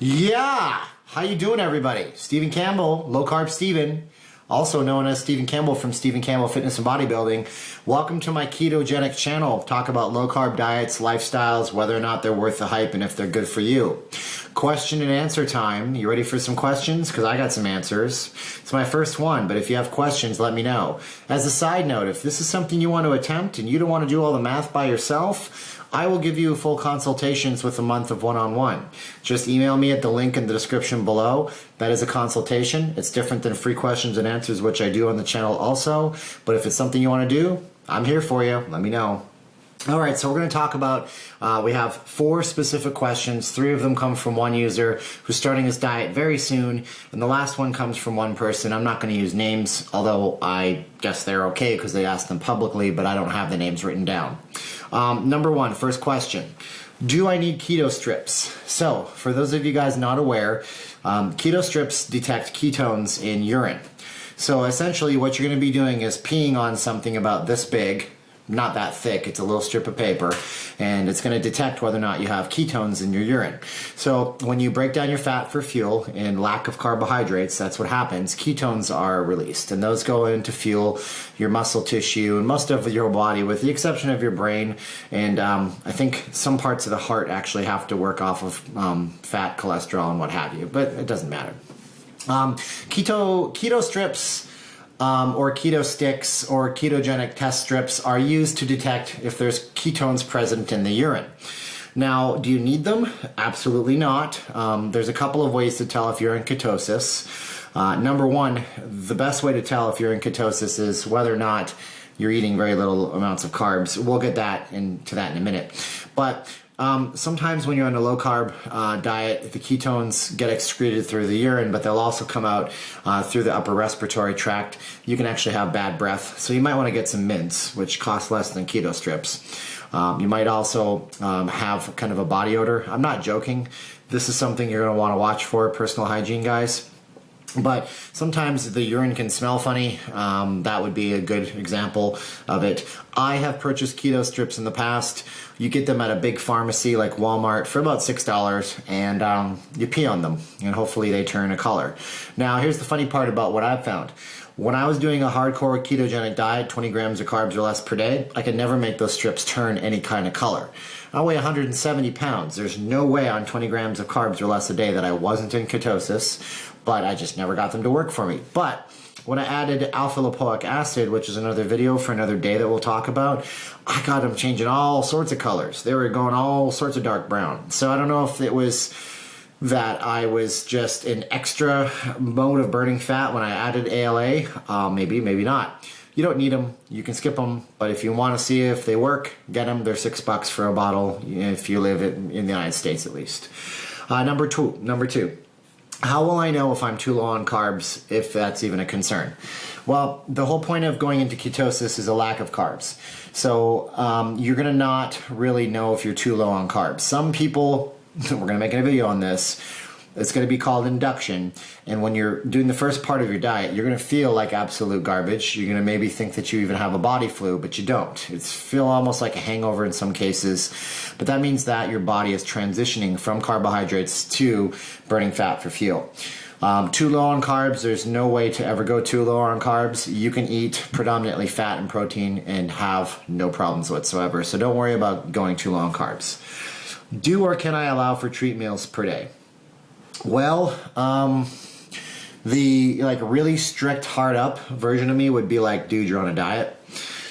Yeah, how you doing, everybody? Steven Campbell, Low Carb Steven, also known as Steven Campbell from Steven Campbell Fitness and Bodybuilding. Welcome to my Ketogenic channel. Talk about low carb diets, lifestyles, whether or not they're worth the hype and if they're good for you. Question and answer time. You ready for some questions? Because I got some answers. It's my first one, but if you have questions, let me know. As a side note, if this is something you want to attempt and you don't want to do all the math by yourself, I will give you full consultations with a month of one-on-one. Just email me at the link in the description below. That is a consultation. It's different than free questions and answers, which I do on the channel also. But if it's something you want to do, I'm here for you. Let me know. All right, so we're going to talk about, we have 4 specific questions. 3 of them come from one user who's starting his diet very soon, and the last one comes from one person. I'm not going to use names, although I guess they're okay because they asked them publicly, but I don't have the names written down. Number 1, first question. Do I need keto strips? So, for those of you guys not aware, keto strips detect ketones in urine. So essentially what you're going to be doing is peeing on something about this big, not that thick, it's a little strip of paper, and it's going to detect whether or not you have ketones in your urine. So when you break down your fat for fuel and lack of carbohydrates, that's what happens. Ketones are released, and those go in to fuel your muscle tissue and most of your body, with the exception of your brain, and I think some parts of the heart actually have to work off of fat, cholesterol, and what have you, but it doesn't matter. Keto strips or keto sticks or ketogenic test strips are used to detect if there's ketones present in the urine. Now, do you need them? Absolutely not. There's a couple of ways to tell if you're in ketosis. Number 1, the best way to tell if you're in ketosis is whether or not you're eating very little amounts of carbs. We'll get into that in a minute. But sometimes when you're on a low carb diet, the ketones get excreted through the urine, but they'll also come out through the upper respiratory tract. You can actually have bad breath, so you might want to get some mints, which cost less than keto strips. You might also have kind of a body odor. I'm not joking. This is something you're going to want to watch for, personal hygiene, guys. But sometimes the urine can smell funny. That would be a good example of it. I have purchased keto strips in the past. You get them at a big pharmacy like Walmart for about $6, and you pee on them, and hopefully they turn a color. Now, here's the funny part about what I've found. When I was doing a hardcore ketogenic diet, 20 grams of carbs or less per day, I could never make those strips turn any kind of color. I weigh 170 pounds. There's no way on 20 grams of carbs or less a day that I wasn't in ketosis, but I just never got them to work for me. But when I added alpha-lipoic acid, which is another video for another day that we'll talk about, I got them changing all sorts of colors. They were going all sorts of dark brown. So I don't know if it was that I was just an extra mode of burning fat when I added ALA. Maybe, maybe not. You don't need them. You can skip them. But if you want to see if they work, get them. They're $6 for a bottle if you live in the United States at least. Number two. How will I know if I'm too low on carbs, if that's even a concern? Well, the whole point of going into ketosis is a lack of carbs. So you're going to not really know if you're too low on carbs. Some people, we're going to make a video on this, it's going to be called induction, and when you're doing the first part of your diet, you're going to feel like absolute garbage. You're going to maybe think that you even have a body flu, but you don't. It's feel almost like a hangover in some cases, but that means that your body is transitioning from carbohydrates to burning fat for fuel. Too low on carbs, there's no way to ever go too low on carbs. You can eat predominantly fat and protein and have no problems whatsoever, so don't worry about going too low on carbs. Do or can I allow for treat meals per day? Well, the really strict hard up version of me would be like, dude, you're on a diet.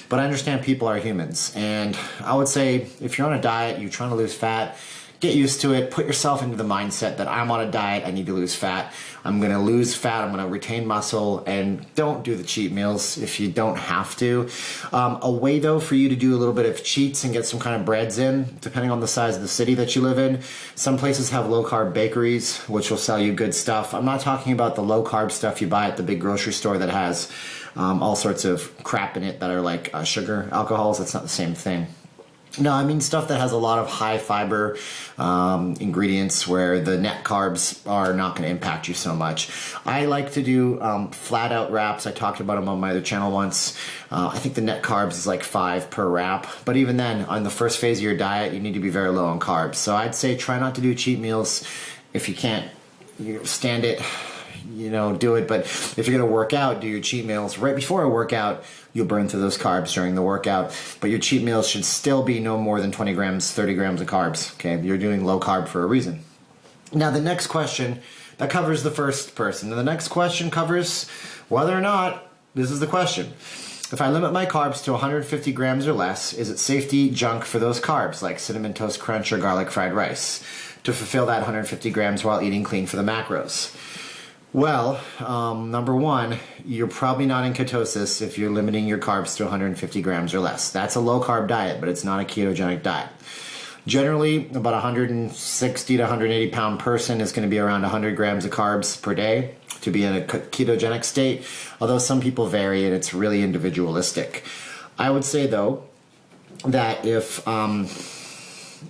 But I understand people are humans, and I would say if you're on a diet, you're trying to lose fat, get used to it. Put yourself into the mindset that I'm on a diet, I need to lose fat. I'm going to lose fat, I'm going to retain muscle, and don't do the cheat meals if you don't have to. A way, though, for you to do a little bit of cheats and get some kind of breads in, depending on the size of the city that you live in. Some places have low-carb bakeries, which will sell you good stuff. I'm not talking about the low-carb stuff you buy at the big grocery store that has all sorts of crap in it that are like sugar alcohols. That's not the same thing. No, I mean stuff that has a lot of high fiber ingredients where the net carbs are not going to impact you so much. I like to do flat out wraps. I talked about them on my other channel once. I think the net carbs is like 5 per wrap. But even then, on the first phase of your diet, you need to be very low on carbs. So I'd say try not to do cheat meals If you can't stand it, do it. But if you're going to work out, do your cheat meals right before a workout. You'll burn through those carbs during the workout, but your cheat meals should still be no more than 20 grams, 30 grams of carbs. Okay, you're doing low carb for a reason. Now the next question, that covers the first person. And the next question covers whether or not, this is the question, if I limit my carbs to 150 grams or less, is it safe to eat junk for those carbs like Cinnamon Toast Crunch or garlic fried rice to fulfill that 150 grams while eating clean for the macros? Well, number one, you're probably not in ketosis if you're limiting your carbs to 150 grams or less. That's a low carb diet, but it's not a ketogenic diet. Generally, about 160 to 180 pound person is going to be around 100 grams of carbs per day to be in a ketogenic state, although some people vary and it's really individualistic. I would say though that if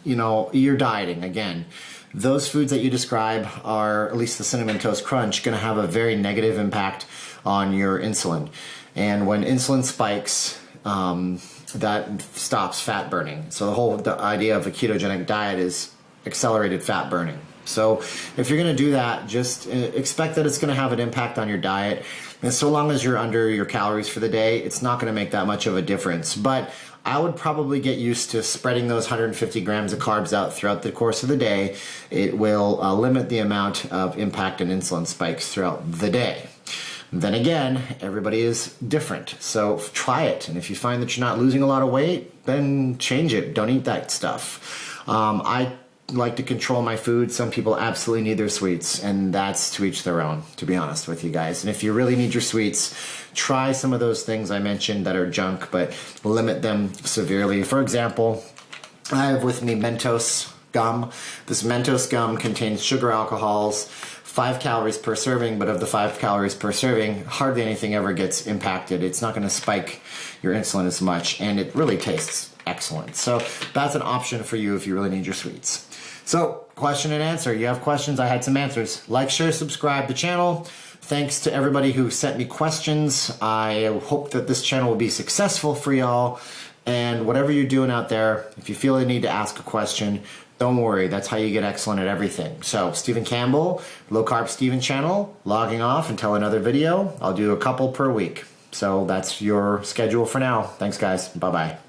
you're dieting, again, those foods that you describe are, at least the Cinnamon Toast Crunch, going to have a very negative impact on your insulin. And when insulin spikes, that stops fat burning. So the idea of a ketogenic diet is accelerated fat burning. So if you're going to do that, just expect that it's going to have an impact on your diet. And so long as you're under your calories for the day, it's not going to make that much of a difference. But I would probably get used to spreading those 150 grams of carbs out throughout the course of the day. It will limit the amount of impact and insulin spikes throughout the day. Then again, everybody is different. So try it. And if you find that you're not losing a lot of weight, then change it. Don't eat that stuff. I like to control my food. Some people absolutely need their sweets, and that's to each their own, to be honest with you guys. And if you really need your sweets, try some of those things I mentioned that are junk, but limit them severely. For example, I have with me Mentos gum. This Mentos gum contains sugar alcohols, 5 calories per serving, but of the 5 calories per serving, hardly anything ever gets impacted. It's not going to spike your insulin as much, and it really tastes excellent. So that's an option for you if you really need your sweets. So, question and answer. You have questions, I had some answers. Like, share, subscribe to the channel. Thanks to everybody who sent me questions. I hope that this channel will be successful for y'all. And whatever you're doing out there, if you feel the need to ask a question, don't worry, that's how you get excellent at everything. So, Stephen Campbell, Low Carb Steven channel, logging off until another video. I'll do a couple per week. So that's your schedule for now. Thanks guys, bye-bye.